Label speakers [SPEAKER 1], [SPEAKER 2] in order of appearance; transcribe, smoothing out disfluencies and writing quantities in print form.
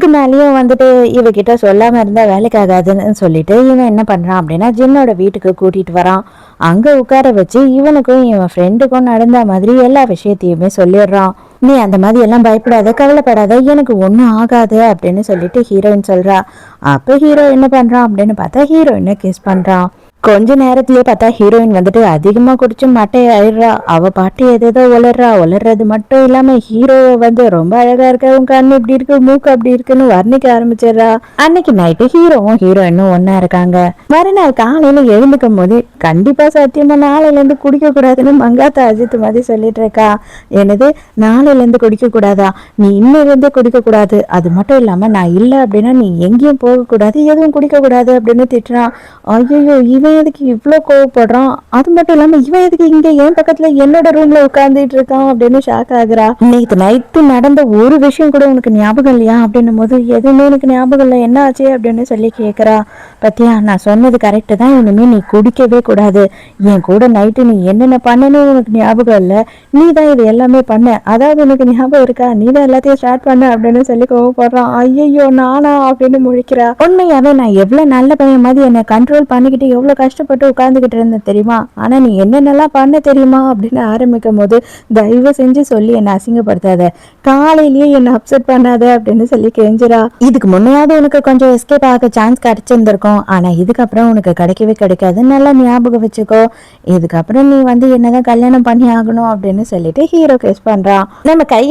[SPEAKER 1] இதுக்கு மேலேயும் வந்துட்டு இவகிட்ட சொல்லாம இருந்தா வேலைக்கு ஆகாதுன்னு சொல்லிட்டு இவன் என்ன பண்றான் அப்படின்னா ஜின்னோட வீட்டுக்கு கூட்டிட்டு வரான். அங்க உட்கார வச்சு இவனுக்கும் இவன் ஃப்ரெண்டுக்கும் நடந்த மாதிரி எல்லா விஷயத்தையுமே சொல்லிடுறான். நீ அந்த மாதிரி எல்லாம் பயப்படாத, கவலைப்படாத, எனக்கு ஒன்றும் ஆகாது அப்படின்னு சொல்லிட்டு ஹீரோயின் சொல்றா. அப்ப ஹீரோ என்ன பண்றான் அப்படின்னு பார்த்தா ஹீரோயினை கிஸ் பண்றான். கொஞ்ச நேரத்திலேயே பார்த்தா ஹீரோயின் வந்துட்டு அதிகமா குடிச்சு மட்டை ஆயிடுறா. அவ பாட்டு எதோ உளறது மட்டும் இல்லாம ஹீரோவை வந்து ரொம்ப அழகா இருக்க, உன் கண்ணு இப்படி இருக்கு, மூக்கு அப்படி இருக்குன்னு வர்ணிக்க ஆரம்பிச்சிடுறா. அன்னைக்கு நைட்டு ஹீரோவும் ஹீரோயினும் ஒன்னா இருக்காங்க. மறுநாள் காலையில எழுந்துக்கும் போது கண்டிப்பா சத்தியமா நாளையில இருந்து குடிக்க கூடாதுன்னு மங்காத்தா அஜித் மாதிரி சொல்லிட்டு இருக்கா. என்னது, நாளையில இருந்து குடிக்க கூடாதா? நீ இன்னிலிருந்து குடிக்க கூடாது, அது மட்டும் இல்லாம நான் இல்லை அப்படின்னா நீ எங்கேயும் போக கூடாது, எதுவும் குடிக்க கூடாது அப்படின்னு திட்டுறான். ஐயோ, இவன் எதுக்கு இவ்வளோ கோவப்படுறான்? அது மட்டும் இல்லாம இவன் எதுக்கு இங்க என் பக்கத்துல என்னோட ரூம்ல உட்கார்ந்துட்டு இருக்கான் அப்படின்னு ஷாக் ஆகுறா. நேற்று நைட்டு நடந்த ஒரு விஷயம் கூட உனக்கு ஞாபகம் இல்லையா அப்படின்னும் போது எதுவுமே எனக்கு ஞாபகம் இல்லை, என்ன ஆச்சு அப்படின்னு சொல்லி கேட்குறா. பத்தியா, நான் சொன்னது கரெக்டு தான், இனிமே நீ குடிக்கவே கூடாது. என் கூட நைட்டு நீ என்னென்ன பண்ணனு உனக்கு ஞாபகம் இல்லை, நீ தான் இது எல்லாமே பண்ண, அதாவது உனக்கு ஞாபகம் இருக்கா, நீ தான் எல்லாத்தையும் ஸ்டார்ட் பண்ண அப்படின்னு சொல்லி கோவப்படுறான். ஐயோ நானா அப்படின்னு முழிக்கிறா. உண்மையாவே நான் எவ்வளவு நல்ல பையன் மாதிரி என்னை கண்ட்ரோல் பண்ணிக்கிட்டு எவ்வளவு கஷ்டப்பட்டு உட்கார்ந்துகிட்டு இருந்தேன் தெரியுமா, ஆனா நீ என்னென்னலாம் பண்ண தெரியுமா அப்படின்னு ஆரம்பிக்கும் போது தயவு செஞ்சு சொல்லி என்னை அசிங்கப்படுத்தாத, காலையிலேயே என்னை அப்செட் பண்ணாத அப்படின்னு சொல்லி கெஞ்சிரா. இதுக்கு முன்னையாவது உனக்கு கொஞ்சம் எஸ்கேப் ஆக சான்ஸ் கிடைச்சிருந்திருக்கும், ஆனா இதுக்கப்புறம் உனக்கு கிடைக்கவே கிடைக்காது, நல்லா ஞாபகம் வச்சுக்கோ. இதுக்கப்புறம் நீ வந்து என்னதான் கல்யாணம் பண்ணி ஆகணும் அப்படின்னு சொல்லிட்டு ஹீரோ கேஸ் பண்றான். நம்ம கை